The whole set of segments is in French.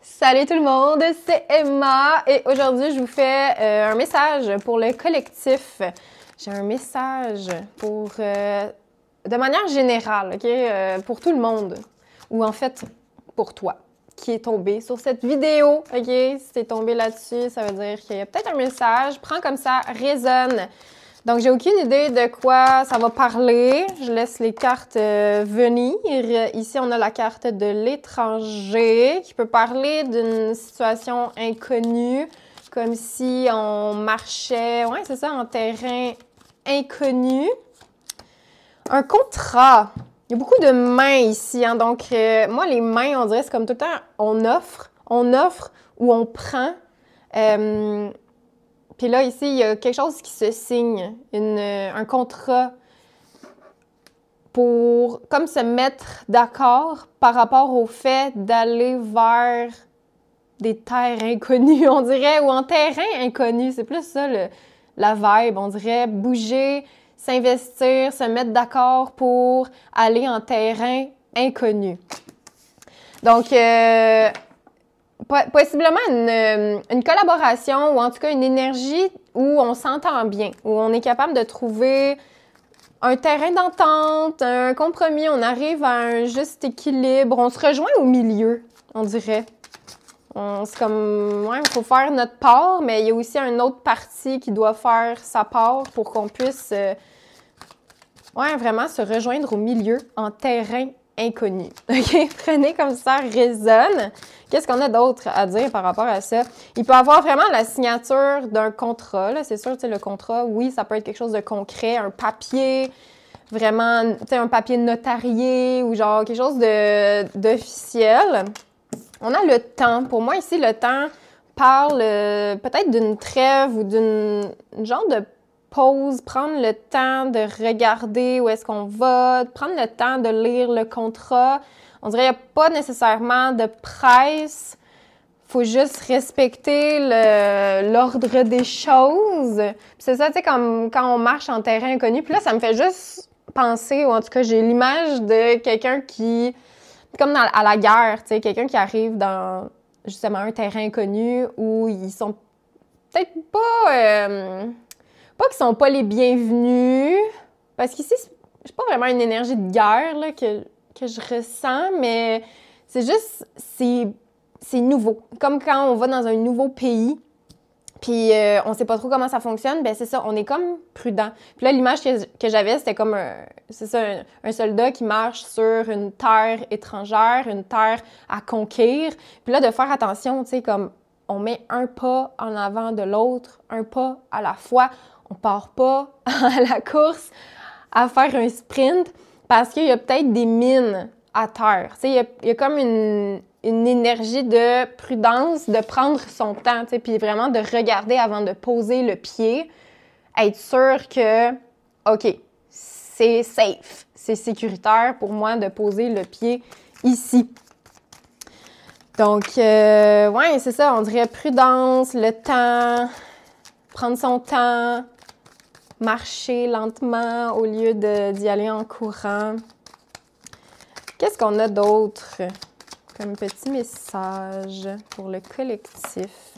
Salut tout le monde, c'est Emma et aujourd'hui je vous fais un message pour le collectif. J'ai un message pour, de manière générale, ok, pour tout le monde, ou en fait pour toi qui est tombé sur cette vidéo, ok? Si t'es tombé là-dessus, ça veut dire qu'il y a peut-être un message. Prends comme ça, résonne. Donc, j'ai aucune idée de quoi ça va parler. Je laisse les cartes venir. Ici, on a la carte de l'étranger qui peut parler d'une situation inconnue, comme si on marchait, ouais, c'est ça, en terrain inconnu. Un contrat. Il y a beaucoup de mains ici, hein, donc moi, les mains, on dirait, c'est comme tout le temps, on offre ou on prend. Puis là, ici, il y a quelque chose qui se signe, un contrat pour comme se mettre d'accord par rapport au fait d'aller vers des terres inconnues, on dirait, ou en terrain inconnu. C'est plus ça, la vibe, on dirait, bouger, s'investir, se mettre d'accord pour aller en terrain inconnu. Donc, possiblement une collaboration ou en tout cas une énergie où on s'entend bien, où on est capable de trouver un terrain d'entente, un compromis, on arrive à un juste équilibre, on se rejoint au milieu, on dirait. C'est comme, ouais, il faut faire notre part, mais il y a aussi une autre partie qui doit faire sa part pour qu'on puisse ouais, vraiment se rejoindre au milieu en terrain inconnu. OK? Prenez comme ça, résonne. Qu'est-ce qu'on a d'autre à dire par rapport à ça? Il peut y avoir vraiment la signature d'un contrat. C'est sûr, le contrat, oui, ça peut être quelque chose de concret, un papier, vraiment, un papier notarié ou genre quelque chose d'officiel. On a le temps. Pour moi, ici, le temps parle peut-être d'une trêve ou d'une genre de pause, prendre le temps de regarder où est-ce qu'on va, prendre le temps de lire le contrat. On dirait qu'il n'y a pas nécessairement de presse. Il faut juste respecter l'ordre des choses. C'est ça, tu sais, comme quand on marche en terrain inconnu. Puis là, ça me fait juste penser, ou en tout cas, j'ai l'image de quelqu'un qui, comme à la guerre, tu sais, quelqu'un qui arrive dans justement un terrain inconnu où ils sont peut-être pas qu'ils sont pas les bienvenus, parce qu'ici, c'est pas vraiment une énergie de guerre là, que je ressens, mais c'est juste, c'est nouveau. Comme quand on va dans un nouveau pays, puis on sait pas trop comment ça fonctionne, ben c'est ça, on est comme prudent. Puis là, l'image que j'avais, c'était comme un soldat qui marche sur une terre étrangère, une terre à conquérir. Puis là, de faire attention, tu sais, comme on met un pas en avant de l'autre, un pas à la fois. On part pas à la course à faire un sprint parce qu'il y a peut-être des mines à terre. Tu sais, il y a comme une énergie de prudence, de prendre son temps, tu sais, puis vraiment de regarder avant de poser le pied, être sûr que, OK, c'est safe, c'est sécuritaire pour moi de poser le pied ici. Donc, ouais, c'est ça, on dirait prudence, le temps, prendre son temps, marcher lentement au lieu d'y aller en courant. Qu'est-ce qu'on a d'autre comme petit message pour le collectif?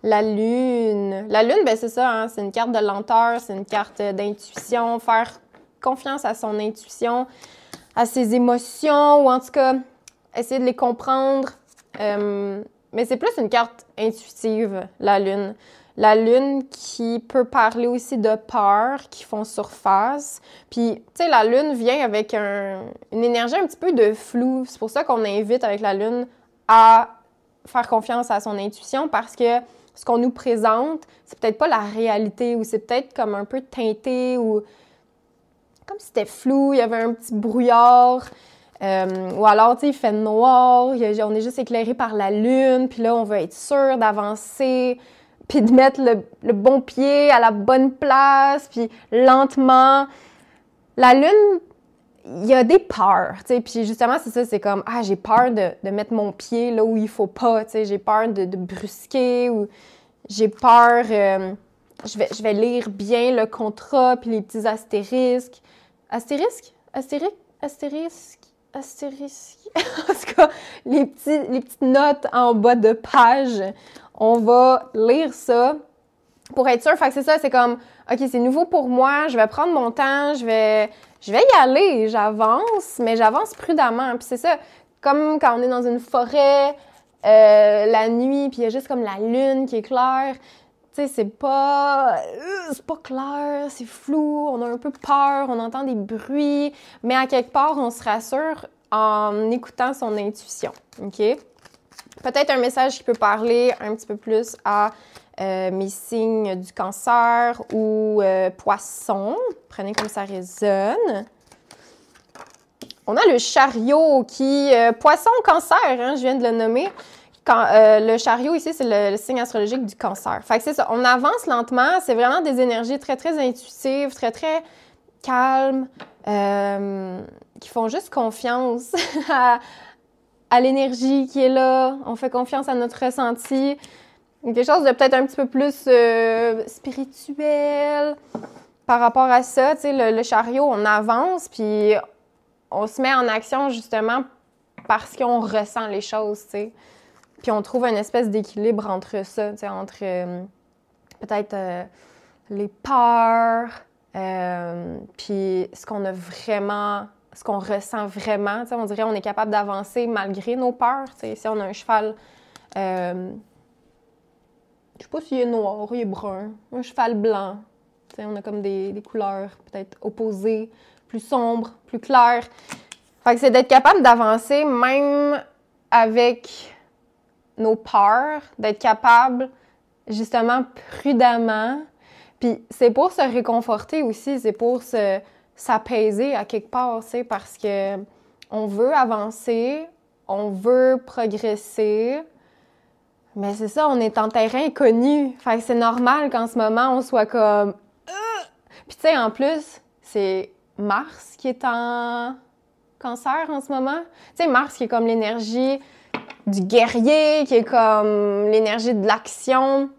La lune. La lune, ben c'est ça, hein, c'est une carte de lenteur, c'est une carte d'intuition, faire confiance à son intuition, à ses émotions, ou en tout cas, essayer de les comprendre. Mais c'est plus une carte intuitive, la lune. La lune qui peut parler aussi de peurs qui font surface. Puis, tu sais, la lune vient avec une énergie un petit peu de flou. C'est pour ça qu'on invite avec la lune à faire confiance à son intuition parce que ce qu'on nous présente, c'est peut-être pas la réalité ou c'est peut-être comme un peu teinté ou comme si c'était flou, il y avait un petit brouillard. Ou alors, tu sais, il fait noir, on est juste éclairé par la lune, puis là, on veut être sûr d'avancer, puis de mettre le bon pied à la bonne place, puis lentement. La lune, il y a des peurs, tu sais, puis justement, c'est ça, c'est comme, j'ai peur de mettre mon pied là où il faut pas, tu sais, j'ai peur de brusquer, ou j'ai peur, je vais lire bien le contrat, puis les petits astérisques. Astérisques? Astérisque? astérisque. En tout cas, les petites notes en bas de page. On va lire ça pour être sûr. Fait que c'est ça, c'est comme, OK, c'est nouveau pour moi, je vais prendre mon temps, je vais y aller, j'avance, mais j'avance prudemment. Puis c'est ça, comme quand on est dans une forêt, la nuit, puis il y a juste comme la lune qui est claire. Tu sais, c'est pas clair, c'est flou, on a un peu peur, on entend des bruits, mais à quelque part, on se rassure en écoutant son intuition, OK? Peut-être un message qui peut parler un petit peu plus à mes signes du cancer ou poisson. Prenez comme ça résonne. On a le chariot qui... poisson, cancer, hein, je viens de le nommer. Le chariot ici, c'est le signe astrologique du cancer. Fait que c'est ça, on avance lentement. C'est vraiment des énergies très, très intuitives, très, très calmes, qui font juste confiance à l'énergie qui est là. On fait confiance à notre ressenti. Quelque chose de peut-être un petit peu plus spirituel par rapport à ça. Tu sais, le chariot, on avance, puis on se met en action justement parce qu'on ressent les choses, tu sais. Puis on trouve une espèce d'équilibre entre ça, tu sais, entre peut-être les peurs, puis ce qu'on ressent vraiment. Tu sais, on dirait qu'on est capable d'avancer malgré nos peurs. Tu sais, si on a un cheval, je sais pas s'il est noir, il est brun, un cheval blanc. Tu sais, on a comme des couleurs peut-être opposées, plus sombres, plus claires. Fait que c'est d'être capable d'avancer même avec nos peurs, d'être capable, justement, prudemment. Puis c'est pour se réconforter aussi, c'est pour s'apaiser à quelque part, tu sais, parce que on veut avancer, on veut progresser, mais c'est ça, on est en terrain inconnu. Fait que c'est normal qu'en ce moment, on soit comme... Puis tu sais, en plus, c'est Mars qui est en cancer en ce moment. Tu sais, Mars qui est comme l'énergie du guerrier, qui est comme l'énergie de l'action,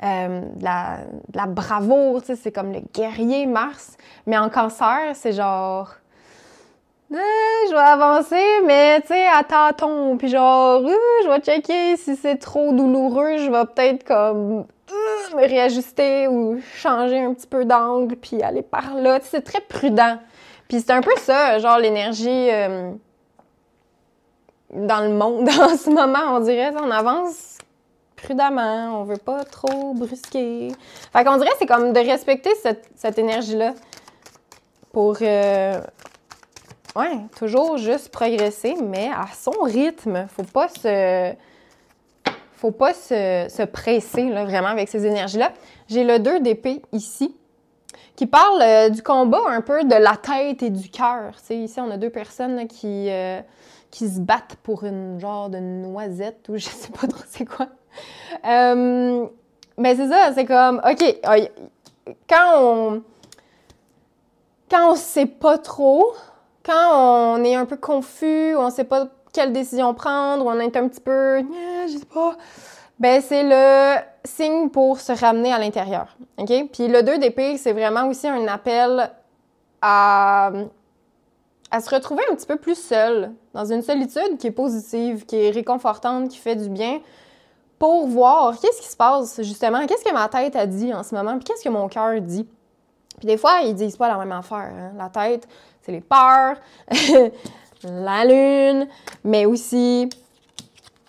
de la bravoure, tu sais, c'est comme le guerrier Mars. Mais en cancer, c'est genre, je vais avancer, mais tu sais, à tâtons, puis genre, je vais checker si c'est trop douloureux, je vais peut-être comme me réajuster ou changer un petit peu d'angle, puis aller par là. Tu sais, c'est très prudent. Puis c'est un peu ça, genre l'énergie... dans le monde en ce moment, on dirait, on avance prudemment, on veut pas trop brusquer. Fait qu'on dirait c'est comme de respecter cette énergie-là pour, toujours juste progresser, mais à son rythme. Faut pas se presser, là, vraiment, avec ces énergies-là. J'ai le 2 d'épée ici, qui parle du combat un peu de la tête et du cœur. Tu sais, ici, on a 2 personnes là, qui se battent pour une genre de noisette ou je sais pas trop c'est quoi. Mais c'est ça, c'est comme, OK, quand on sait pas trop, quand on est un peu confus, on sait pas quelle décision prendre, ou on est un petit peu, je sais pas, ben c'est le signe pour se ramener à l'intérieur, OK? Puis le 2 d'épée, c'est vraiment aussi un appel à se retrouver un petit peu plus seul, dans une solitude qui est positive, qui est réconfortante, qui fait du bien, pour voir qu'est-ce qui se passe, justement, qu'est-ce que ma tête a dit en ce moment, puis qu'est-ce que mon cœur dit. Puis des fois, ils disent pas la même affaire. Hein? La tête, c'est les peurs, la lune, mais aussi,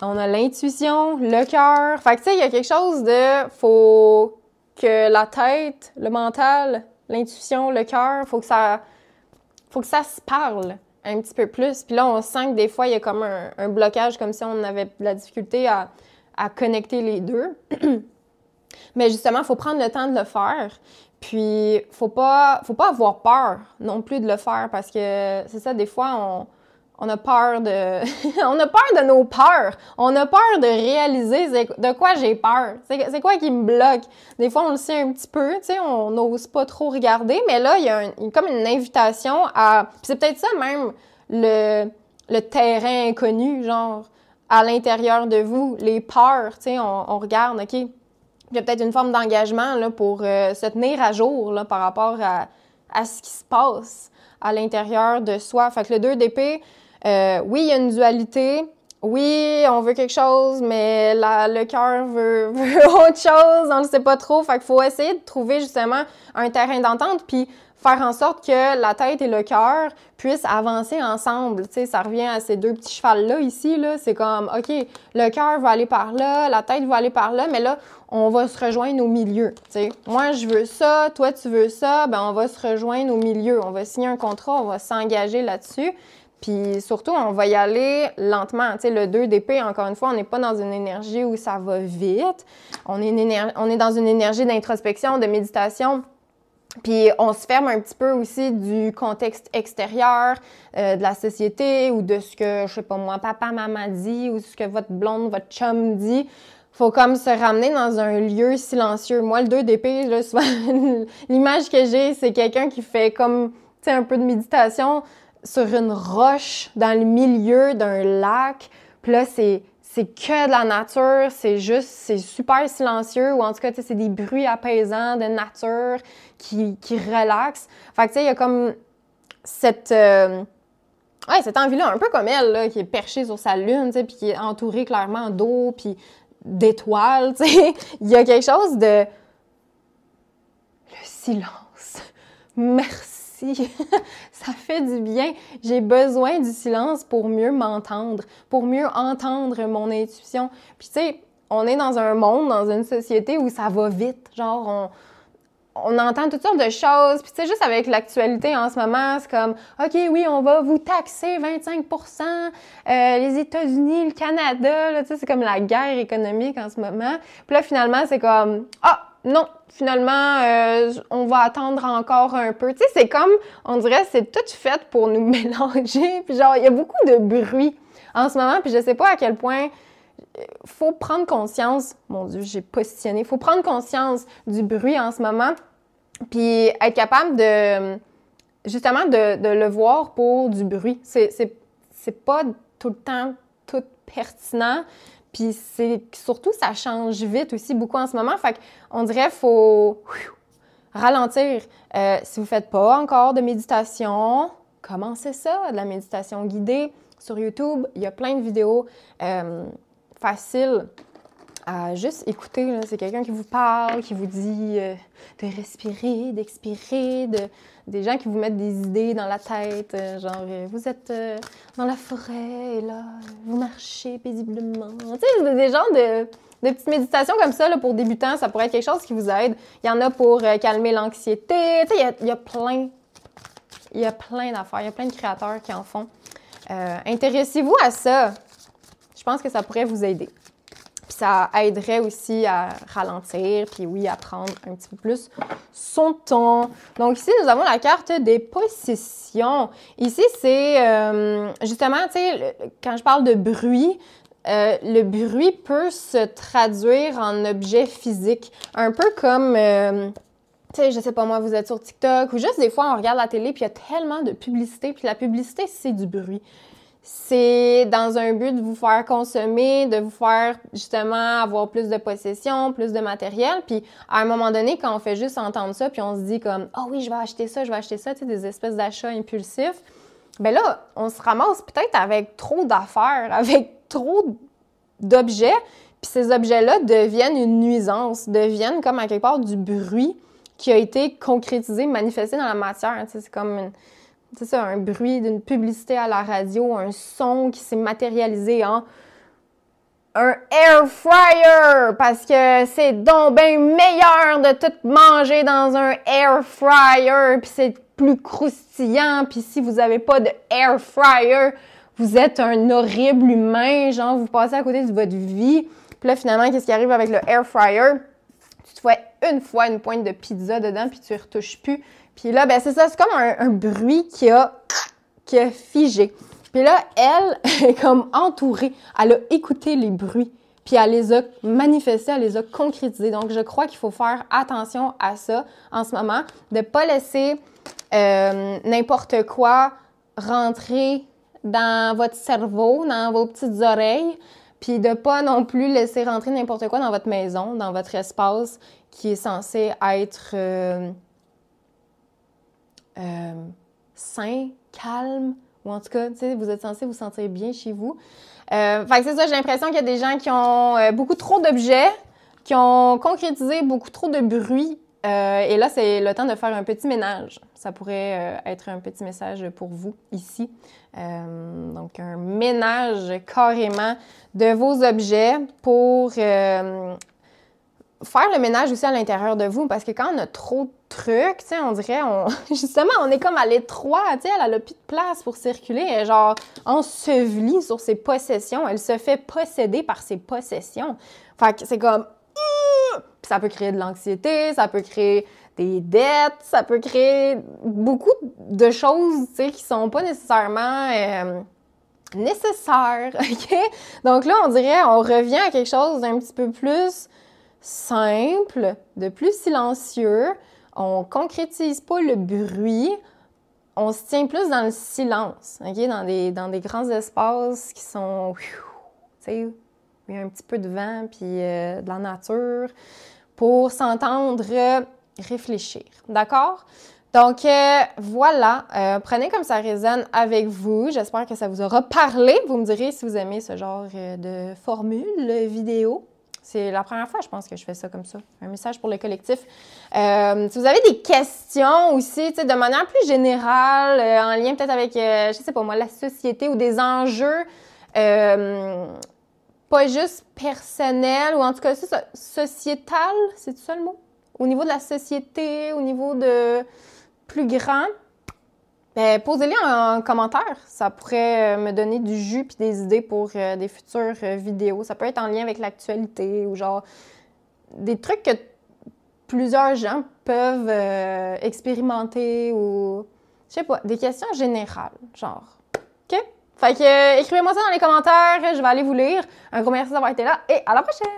on a l'intuition, le cœur. Fait que, tu sais, il y a quelque chose de... Faut que la tête, le mental, l'intuition, le cœur, faut que ça se parle un petit peu plus. Puis là, on sent que des fois, il y a comme un blocage, comme si on avait de la difficulté à connecter les deux. Mais justement, il faut prendre le temps de le faire. Puis, faut pas avoir peur non plus de le faire parce que c'est ça, des fois, on a peur de... on a peur de nos peurs. On a peur de réaliser de quoi j'ai peur. C'est quoi qui me bloque? Des fois, on le sait un petit peu, tu sais, on n'ose pas trop regarder, mais là, il y a comme une invitation à... Puis c'est peut-être ça même, le terrain inconnu, genre, à l'intérieur de vous, les peurs, tu sais, on regarde, OK, il y a peut-être une forme d'engagement là, pour se tenir à jour là, par rapport à ce qui se passe à l'intérieur de soi. Fait que le 2 d'épée, oui, il y a une dualité. Oui, on veut quelque chose, mais le cœur veut autre chose, on ne sait pas trop. Fait qu'il faut essayer de trouver justement un terrain d'entente, puis faire en sorte que la tête et le cœur puissent avancer ensemble. Tu sais, ça revient à ces deux petits chevals-là ici, là. C'est comme, OK, le cœur va aller par là, la tête va aller par là, mais là, on va se rejoindre au milieu, tu sais. Moi, je veux ça, toi, tu veux ça, ben on va se rejoindre au milieu. On va signer un contrat, on va s'engager là-dessus. Puis surtout, on va y aller lentement. Tu sais, le 2 d'épée, encore une fois, on n'est pas dans une énergie où ça va vite. On est dans une énergie d'introspection, de méditation. Puis on se ferme un petit peu aussi du contexte extérieur, de la société ou de ce que, je sais pas moi, papa, maman dit ou ce que votre blonde, votre chum dit. Faut comme se ramener dans un lieu silencieux. Moi, le 2 d'épée, là, souvent, l'image que j'ai, c'est quelqu'un qui fait comme, tu sais, un peu de méditation sur une roche dans le milieu d'un lac. Puis là, c'est que de la nature, c'est super silencieux, ou en tout cas, tu sais, c'est des bruits apaisants de nature qui relaxent. Fait que, tu sais, il y a comme cette envie-là, un peu comme elle, là, qui est perchée sur sa lune, tu sais, puis qui est entourée clairement d'eau, puis d'étoiles, tu sais. Il y a quelque chose de... Le silence. Merci. Ça fait du bien. J'ai besoin du silence pour mieux m'entendre, pour mieux entendre mon intuition. Puis tu sais, on est dans un monde, dans une société où ça va vite. Genre, on entend toutes sortes de choses. Puis tu sais, juste avec l'actualité en ce moment, c'est comme, OK, oui, on va vous taxer 25%, les États-Unis, le Canada, là, tu sais, c'est comme la guerre économique en ce moment. Puis là, finalement, c'est comme, non, finalement, on va attendre encore un peu. Tu sais, c'est comme, on dirait, c'est tout fait pour nous mélanger. Puis genre, il y a beaucoup de bruit en ce moment, puis je sais pas à quel point faut prendre conscience, mon Dieu, j'ai positionné, faut prendre conscience du bruit en ce moment, puis être capable de, justement, de le voir pour du bruit. C'est pas tout le temps tout pertinent, puis c'est surtout, ça change vite aussi beaucoup en ce moment. Fait qu'on dirait faut ralentir. Si vous faites pas encore de méditation, commencez ça, de la méditation guidée sur YouTube. Il y a plein de vidéos faciles à juste écouter. C'est quelqu'un qui vous parle, qui vous dit de respirer, d'expirer, des gens qui vous mettent des idées dans la tête, genre vous êtes dans la forêt et là, vous marchez paisiblement. Tu sais, des genres de petites méditations comme ça là, pour débutants, ça pourrait être quelque chose qui vous aide. Il y en a pour calmer l'anxiété. Tu sais, il y a plein d'affaires, il y a plein de créateurs qui en font. Intéressez-vous à ça. Je pense que ça pourrait vous aider. Puis ça aiderait aussi à ralentir, puis oui, à prendre un petit peu plus son temps. Donc ici, nous avons la carte des possessions. Ici, c'est justement, tu sais, quand je parle de bruit, le bruit peut se traduire en objet physique. Un peu comme... tu sais, je sais pas moi, vous êtes sur TikTok ou juste des fois, on regarde la télé puis il y a tellement de publicité. Puis la publicité, c'est du bruit. C'est dans un but de vous faire consommer, de vous faire justement avoir plus de possessions, plus de matériel. Puis à un moment donné, quand on fait juste entendre ça, puis on se dit comme « Ah oui, je vais acheter ça, tu sais, des espèces d'achats impulsifs. Ben là, on se ramasse peut-être avec trop d'affaires, avec trop d'objets. Puis ces objets-là deviennent une nuisance, deviennent comme à quelque part du bruit qui a été concrétisé, manifesté dans la matière. Tu sais, c'est comme un bruit d'une publicité à la radio, un son qui s'est matérialisé en un air fryer parce que c'est donc bien meilleur de tout manger dans un air fryer puis c'est plus croustillant puis si vous avez pas de air fryer, vous êtes un horrible humain, genre vous passez à côté de votre vie. Puis là finalement, qu'est-ce qui arrive avec le air fryer? Tu te fais une fois une pointe de pizza dedans puis tu y retouches plus. Puis là, ben c'est ça, c'est comme un bruit qui a figé. Puis là, elle est comme entourée. Elle a écouté les bruits, puis elle les a manifestés, elle les a concrétisés. Donc, je crois qu'il faut faire attention à ça en ce moment, de ne pas laisser n'importe quoi rentrer dans votre cerveau, dans vos petites oreilles, puis de ne pas non plus laisser rentrer n'importe quoi dans votre maison, dans votre espace qui est censé être... sain, calme, ou en tout cas, tu sais, vous êtes censé vous sentir bien chez vous. Fait que c'est ça, j'ai l'impression qu'il y a des gens qui ont beaucoup trop d'objets, qui ont concrétisé beaucoup trop de bruit. Et là, c'est le temps de faire un petit ménage. Ça pourrait être un petit message pour vous ici. Donc, un ménage carrément de vos objets pour faire le ménage aussi à l'intérieur de vous. Parce que quand on a trop de trucs, tu sais, on dirait, justement, on est comme à l'étroit, tu sais, elle a plus de place pour circuler. Elle est genre ensevelie sur ses possessions. Elle se fait posséder par ses possessions. Fait que c'est comme... Puis ça peut créer de l'anxiété, ça peut créer des dettes, ça peut créer beaucoup de choses, tu sais, qui sont pas nécessairement nécessaires, OK? Donc là, on dirait, on revient à quelque chose d'un petit peu plus simple, de plus silencieux. On concrétise pas le bruit, on se tient plus dans le silence, OK? Dans des grands espaces qui sont, tu sais, il y a un petit peu de vent puis de la nature pour s'entendre réfléchir. D'accord? Donc, voilà. Prenez comme ça résonne avec vous. J'espère que ça vous aura parlé. Vous me direz si vous aimez ce genre de formule vidéo. C'est la première fois, je pense, que je fais ça comme ça. Un message pour le collectif. Si vous avez des questions aussi, tu sais, de manière plus générale, en lien peut-être avec, je sais pas moi, la société ou des enjeux pas juste personnel, ou en tout cas, c'est ça, sociétal, c'est ça le mot? Au niveau de la société, au niveau de plus grand, ben, posez-les en commentaire. Ça pourrait me donner du jus puis des idées pour des futures vidéos. Ça peut être en lien avec l'actualité ou genre des trucs que plusieurs gens peuvent expérimenter ou, je sais pas, des questions générales, genre. OK? Fait que écrivez-moi ça dans les commentaires, je vais aller vous lire. Un gros merci d'avoir été là et à la prochaine!